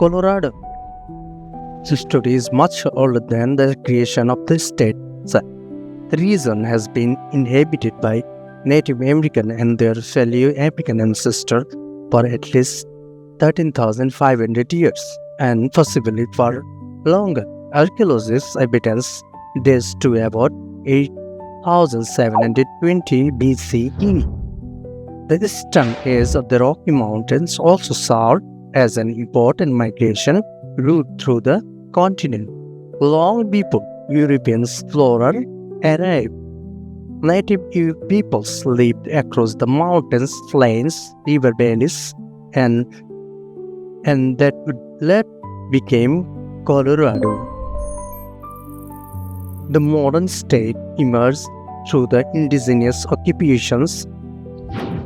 Colorado. This story is much older than the creation of the state. The region has been inhabited by Native American and their fellow African ancestors for at least 13,500 years, and possibly for longer. Archaeologists' evidence dates to about 8,720 BCE. The eastern edge of the Rocky Mountains also served as an important migration route through the continent. Long before European explorers arrived, native peoples lived across the mountains, plains, river valleys, and that later became Colorado. The modern state emerged through the indigenous occupations,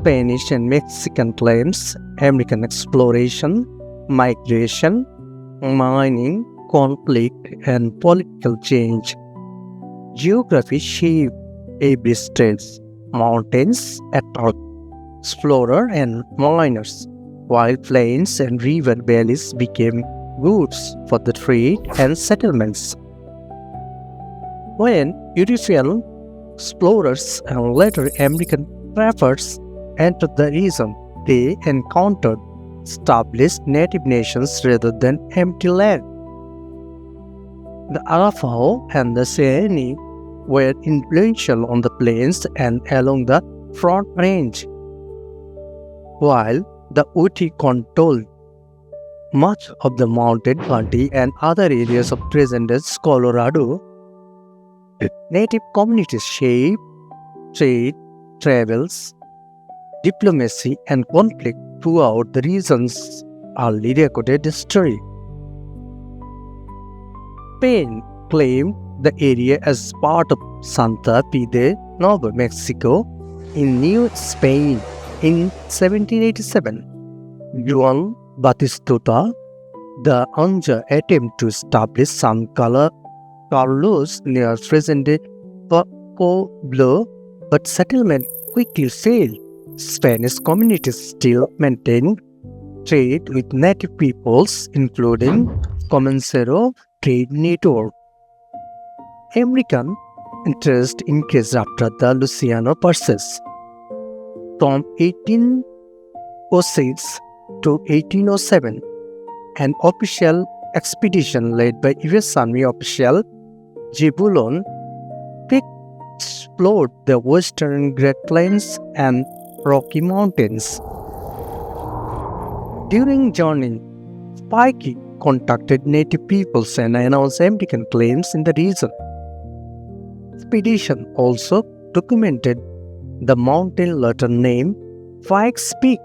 Spanish and Mexican claims, American exploration, migration, mining, conflict, and political change. Geography shaped every state. Mountains attract explorers and miners, while plains and river valleys became routes for the trade and settlements. When European explorers and later American trappers entered the region, they encountered established native nations rather than empty land. The Arapaho and the Cheyenne were influential on the plains and along the Front Range, while the Ute controlled much of the mountain country and other areas of present-day Colorado. Native communities shaped trade, travels, diplomacy, and conflict throughout the region's early recorded history. Spain claimed the area as part of Santa Fe de Nuevo Mexico in New Spain in 1787. Juan Batistuta, the Anja attempt to establish San Carlos near present-day Pueblo, but settlement quickly failed. Spanish communities still maintained trade with native peoples, including Comencero trade network. American interest increased after the Louisiana Purchase. From 1806 to 1807, an official expedition led by U.S. Army official Zebulon Pike explored the western Great Plains and Rocky Mountains. During journey, Pike contacted native peoples and announced American claims in the region. Expedition also documented the mountain later named Pike's Peak.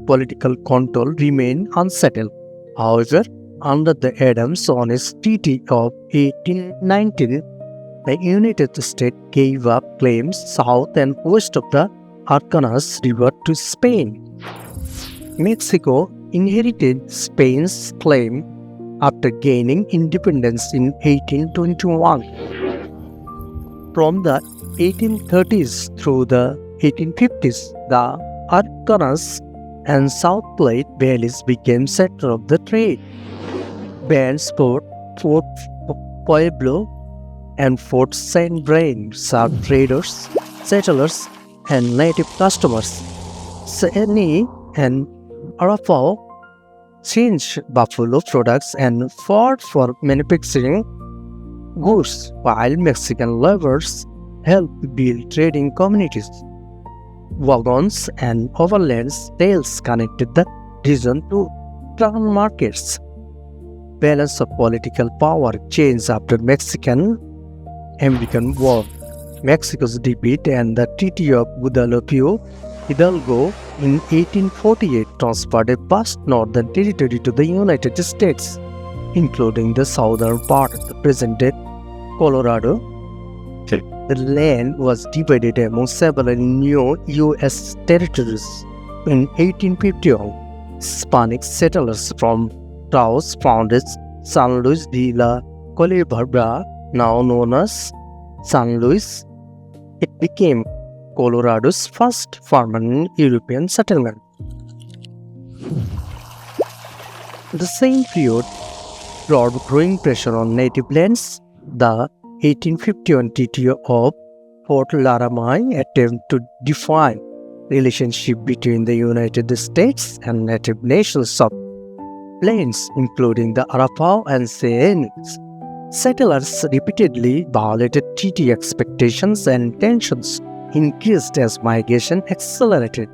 Political control remained unsettled. However, under the Adams-Onis Treaty of 1819, the United States gave up claims south and west of the Arkansas River to Spain. Mexico inherited Spain's claim after gaining independence in 1821. From the 1830s through the 1850s, the Arkansas and South Platte valleys became center of the trade. Bands Fort Pueblo and Fort St. Vrain served traders, settlers, and native customers. Cheyenne and Arapaho changed buffalo products and fought for manufacturing goods, while Mexican laborers helped build trading communities. Wagons and overland trails connected the region to town markets. Balance of political power changed after Mexican-American War. Mexico's defeat and the Treaty of Guadalupe Hidalgo in 1848 transferred a vast northern territory to the United States, including the southern part of the present-day Colorado. The land was divided among several new U.S. territories. In 1851, Hispanic settlers from Taos founded San Luis de la Culebra, now known as San Luis. It became Colorado's first permanent European settlement. The same period brought growing pressure on native lands. The 1851 Treaty of Fort Laramie attempted to define relationship between the United States and native nations of plains, including the Arapaho and Sayanes. Settlers repeatedly violated treaty expectations and tensions increased as migration accelerated.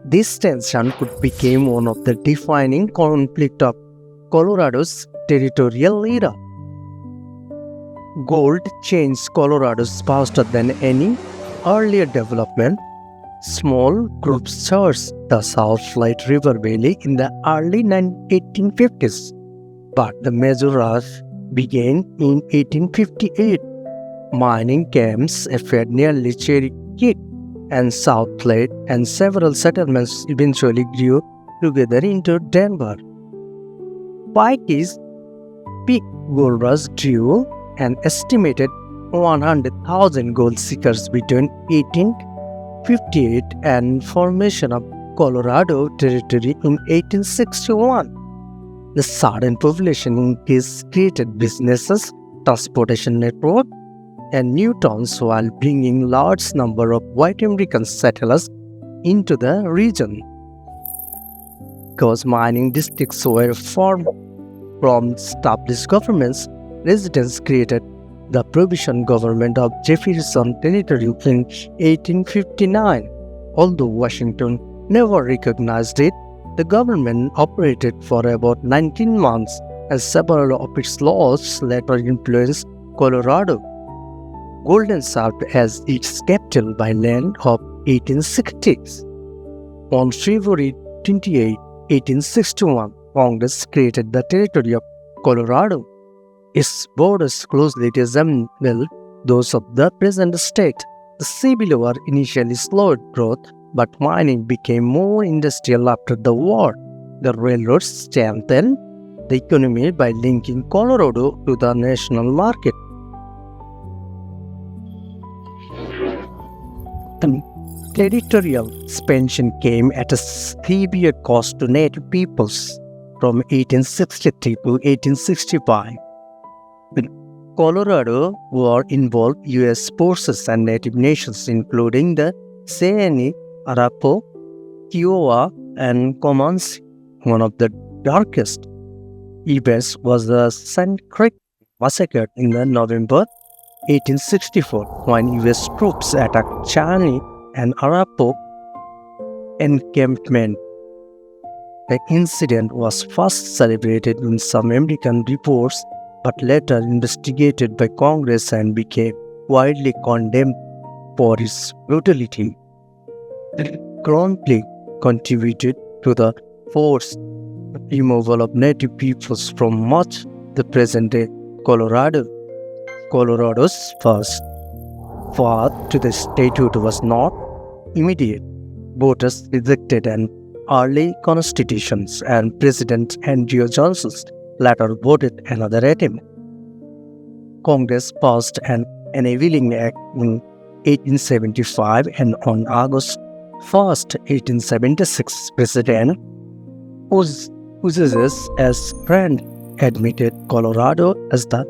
This tension could become one of the defining conflict of Colorado's territorial era. Gold changed Colorado faster than any earlier development. Small groups searched the South Platte River Valley in the early 1850s, but the major rush began in 1858. Mining camps appeared nearly Cherokee and South Platte, and several settlements eventually grew together into Denver. Pike's peak gold rush drew an estimated 100,000 gold seekers between 1858 and formation of Colorado Territory in 1861. The sudden population increase created businesses, transportation network, and new towns while bringing large number of white American settlers into the region. Because mining districts were formed from established governments, residents created the Provision Government of Jefferson Territory in 1859. Although Washington never recognized it, the government operated for about 19 months, and several of its laws later influenced Colorado. Golden served as its capital by land of 1860s. On February 28, 1861, Congress created the territory of Colorado. Its borders closely resemble those of the present state. The Civil War initially slowed growth, but mining became more industrial after the war. The railroads strengthened the economy by linking Colorado to the national market. The territorial expansion came at a severe cost to native peoples from 1863 to 1865. When Colorado War involved U.S. forces and native nations including the Cheyenne, Arapaho, Kiowa, and Comanche. One of the darkest events was the Sand Creek Massacre in November 1864 when U.S. troops attacked Cheyenne and Arapaho encampment. The incident was first celebrated in some American reports but later investigated by Congress and became widely condemned for its brutality. The conflict contributed to the forced removal of native peoples from much the present-day Colorado. Colorado's first path to the statehood was not immediate. Voters rejected an early constitution, and President Andrew Johnson later voted another attempt. Congress passed an Enabling Act in 1875, and on August 1st, 1876, President Ulysses S. Grant admitted Colorado as the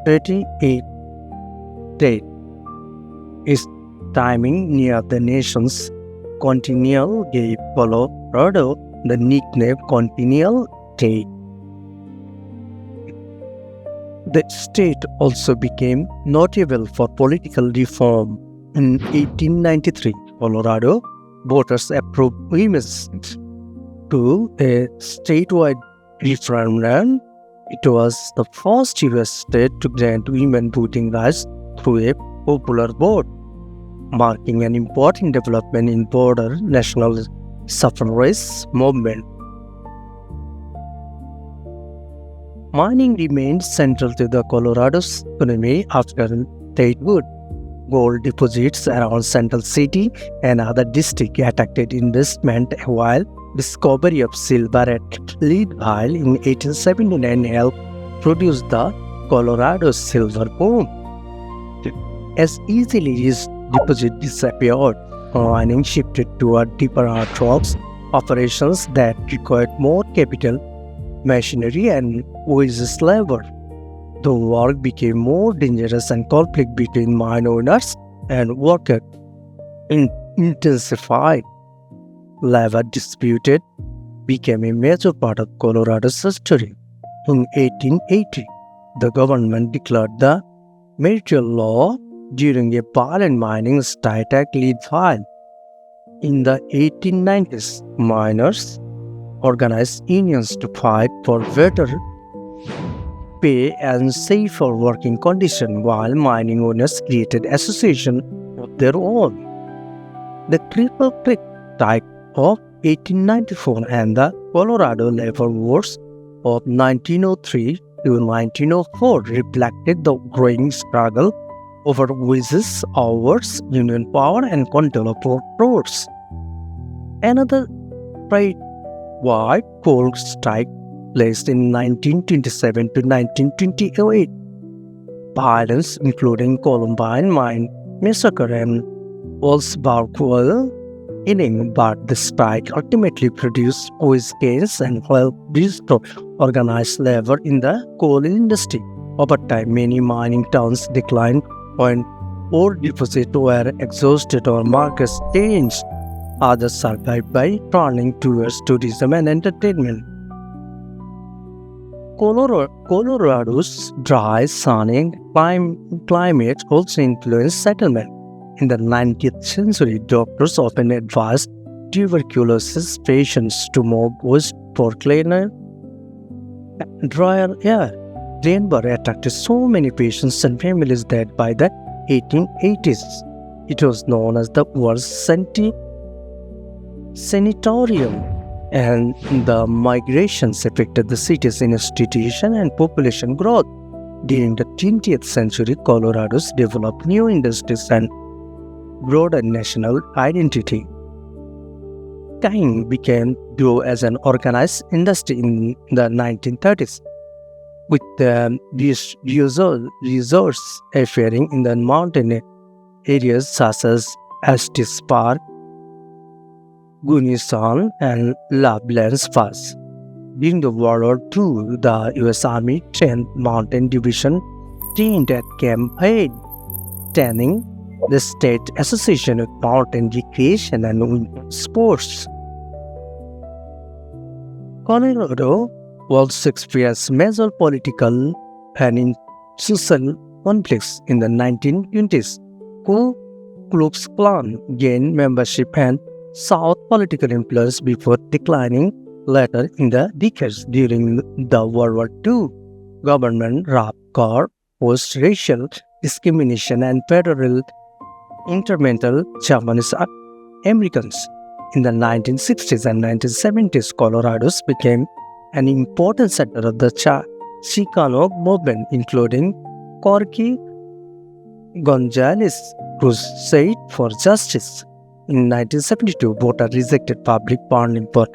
38th state. Its timing near the nation's Centennial gave Colorado the nickname Centennial State. The state also became notable for political reform. In 1893, Colorado voters approved women's to a statewide referendum. It was the first U.S. state to grant women voting rights through a popular vote, marking an important development in broader national suffrage movement. Mining remained central to the Colorado's economy after statehood. Gold deposits around Central City and other districts attracted investment, while discovery of silver at Leadville in 1879 helped produce the Colorado silver boom. As easily as deposits disappeared, mining shifted toward deeper hard rocks operations that required more capital machinery and wages labor. The work became more dangerous and conflict between mine owners and workers intensified. Labor disputes became a major part of Colorado's history. In 1880, the government declared the martial law during a violent mining strike at Leadville. In the 1890s, miners organized unions to fight for better pay and safer working conditions, while mining owners created associations of their own. The Cripple Creek strike of 1894 and the Colorado Labor Wars of 1903 to 1904 reflected the growing struggle over wages, hours, union power, and control of workforce. Another statewide coal strike placed in 1927 to 1928. Violence, including Columbine Mine Massacre and Wolfsburg killing, but the strike ultimately produced wage gains and helped restore organized labor in the coal industry. Over time, many mining towns declined when ore deposits were exhausted or markets changed. Others survived by turning towards tourism and entertainment. Colorado's dry, sunny climate also influenced settlement. In the 19th century, doctors often advised tuberculosis patients to move west for cleaner, drier air. Denver attracted so many patients and families that by the 1880s, it was known as the world's sanatorium, and the migrations affected the city's institution and population growth. During the 20th century, Colorado developed new industries and broader national identity. Tying began grew as an organized industry in the 1930s, with these resorts appearing in the mountain areas such as Estes Park, Gunnison, and Lovelands Pass. During the World War II, the U.S. Army 10th Mountain Division trained at Camp Hyde, Tanning, the state association of mountain recreation and winter sports. Colorado also experienced major political and social conflicts in the 1920s. Ku Klux Klan gained membership and sought political influence before declining later in the decades. During the World War II, Governor Rob Carr posed racial discrimination and federal intermental Japanese Americans. In the 1960s and 1970s, Colorado became an important center of the Chicano movement, including Corky Gonzalez crusade for justice. In 1972, voters rejected public funding for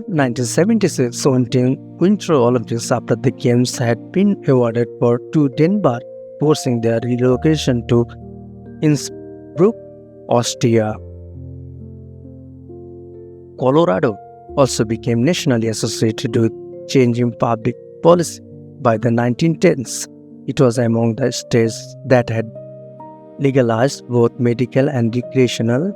1976 Winter Olympics after the Games had been awarded to Denver, forcing their relocation to Innsbruck, Austria. Colorado also became nationally associated with changing public policy. By the 1910s, it was among the states that had legalized both medical and recreational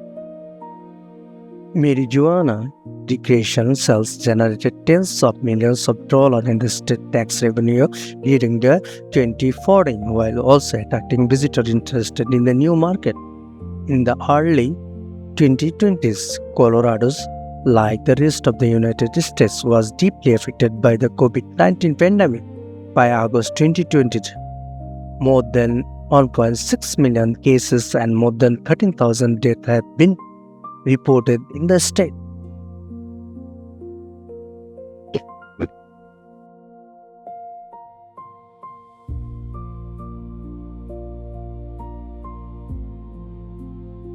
marijuana. Recreational sales generated tens of millions of dollars in the state tax revenue during the 2014, while also attracting visitors interested in the new market. In the early 2020s, Colorado, like the rest of the United States, was deeply affected by the COVID-19 pandemic. By August 2020, more than 1.6 million cases and more than 13,000 deaths have been reported in the state.